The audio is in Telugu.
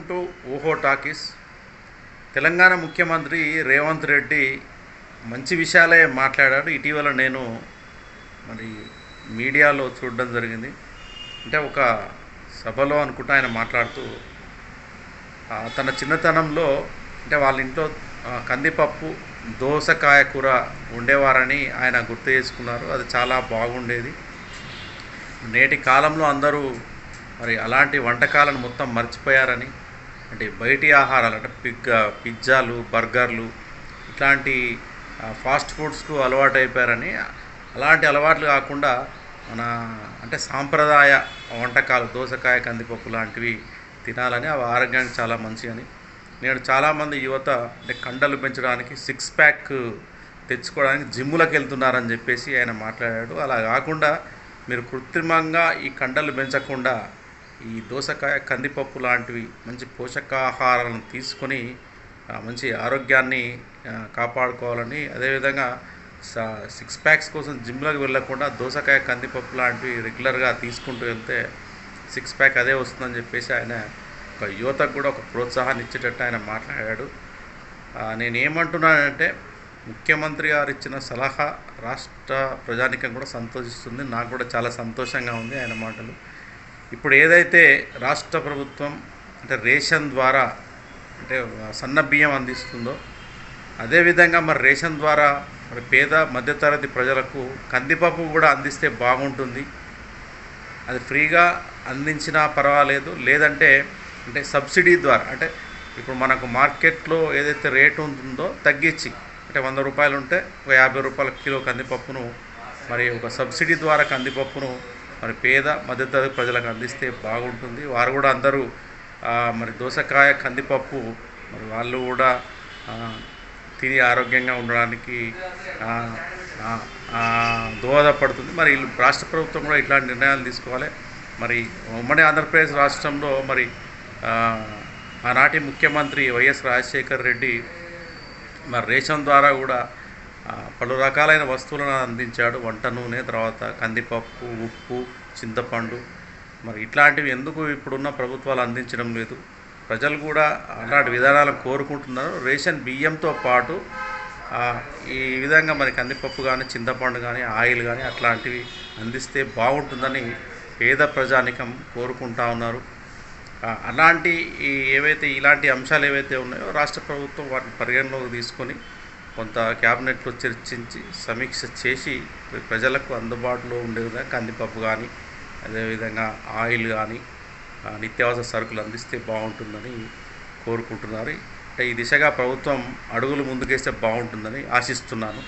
టు ఓహో టాకీస్. తెలంగాణ ముఖ్యమంత్రి రేవంత్ రెడ్డి మంచి విషయాలే మాట్లాడాడు. ఇటీవల నేను మరి మీడియాలో చూడడం జరిగింది. అంటే ఒక సభలో అనుకుంటా ఆయన మాట్లాడుతూ తన చిన్నతనంలో అంటే వాళ్ళ ఇంట్లో కందిపప్పు దోసకాయ కూర ఉండేవారని ఆయన గుర్తు చేసుకున్నారు. అది చాలా బాగుండేది. నేటి కాలంలో అందరూ మరి అలాంటి వంటకాలను మొత్తం మర్చిపోయారని, అంటే బయటి ఆహారాలు అంటే పిజ్జాలు, బర్గర్లు ఇట్లాంటి ఫాస్ట్ ఫుడ్స్కు అలవాటు అయిపోయారని, అలాంటి అలవాట్లు కాకుండా మన అంటే సాంప్రదాయ వంటకాలు దోసకాయ కందిపప్పు లాంటివి తినాలని, అవి ఆరోగ్యానికి చాలా మంచిదని. నేడు చాలామంది యువత అంటే కండలు పెంచడానికి సిక్స్ ప్యాక్ తెచ్చుకోవడానికి జిమ్ములకు వెళ్తున్నారని చెప్పేసి ఆయన మాట్లాడాడు. అలా కాకుండా మీరు కృత్రిమంగా ఈ కండలు పెంచకుండా ఈ దోసకాయ కందిపప్పు లాంటివి మంచి పోషకాహారాలను తీసుకొని మంచి ఆరోగ్యాన్ని కాపాడుకోవాలని, అదేవిధంగా సిక్స్ ప్యాక్స్ కోసం జిమ్లకు వెళ్ళకుండా దోసకాయ కందిపప్పు లాంటివి రెగ్యులర్గా తీసుకుంటూ వెళ్తే సిక్స్ ప్యాక్ అదే వస్తుందని చెప్పేసి ఆయన ఒక యువతకు కూడా ఒక ప్రోత్సాహాన్ని ఇచ్చేటట్టు ఆయన మాట్లాడాడు. నేనేమంటున్నానంటే ముఖ్యమంత్రి గారు ఇచ్చిన సలహా రాష్ట్ర ప్రజానికం కూడా సంతోషిస్తుంది. నాకు కూడా చాలా సంతోషంగా ఉంది ఆయన మాటలు. ఇప్పుడు ఏదైతే రాష్ట్ర ప్రభుత్వం అంటే రేషన్ ద్వారా అంటే సన్న బియ్యం అందిస్తుందో, అదేవిధంగా మరి రేషన్ ద్వారా మరి పేద మధ్యతరగతి ప్రజలకు కందిపప్పు కూడా అందిస్తే బాగుంటుంది. అది ఫ్రీగా అందించినా పర్వాలేదు, లేదంటే అంటే సబ్సిడీ ద్వారా, అంటే ఇప్పుడు మనకు మార్కెట్లో ఏదైతే రేటు ఉంటుందో తగ్గించి, అంటే 100 రూపాయలు ఉంటే ఒక 50 రూపాయల కిలో కందిపప్పును మరి ఒక సబ్సిడీ ద్వారా కందిపప్పును మరి పేద మధ్యతరగతి ప్రజలకు అందిస్తే బాగుంటుంది. వారు కూడా అందరూ మరి దోసకాయ కందిపప్పు మరి వాళ్ళు కూడా తిని ఆరోగ్యంగా ఉండడానికి దోహదపడుతుంది. మరి రాష్ట్ర ప్రభుత్వం కూడా ఇట్లాంటి నిర్ణయాలు తీసుకోవాలి. మరి ఉమ్మడి ఆంధ్రప్రదేశ్ రాష్ట్రంలో మరి ఆనాటి ముఖ్యమంత్రి వైఎస్ రాజశేఖర్ రెడ్డి మరి రేషన్ ద్వారా కూడా పలు రకాలైన వస్తువులను అందించాడు. వంట నూనె, తర్వాత కందిపప్పు, ఉప్పు, చింతపండు. మరి ఇట్లాంటివి ఎందుకు ఇప్పుడున్న ప్రభుత్వాలు అందించడం లేదు? ప్రజలు కూడా అలాంటి విధానాలను కోరుకుంటున్నారు. రేషన్ బియ్యంతో పాటు ఈ విధంగా మరి కందిపప్పు కానీ, చింతపండు కానీ, ఆయిల్ కానీ అట్లాంటివి అందిస్తే బాగుంటుందని పేద ప్రజానికం కోరుకుంటా ఉన్నారు. అలాంటి ఇలాంటి అంశాలు ఏవైతే ఉన్నాయో రాష్ట్ర ప్రభుత్వం వాటిని పరిగణలోకి తీసుకొని కొంత క్యాబినెట్లో చర్చించి సమీక్ష చేసి ప్రజలకు అందుబాటులో ఉండే విధంగా కందిపప్పు కానీ, అదేవిధంగా ఆయిల్ కానీ, నిత్యావసర సరుకులు అందిస్తే బాగుంటుందని కోరుకుంటున్నారు. అంటే ఈ దిశగా ప్రభుత్వం అడుగులు ముందుకేస్తే బాగుంటుందని ఆశిస్తున్నాను.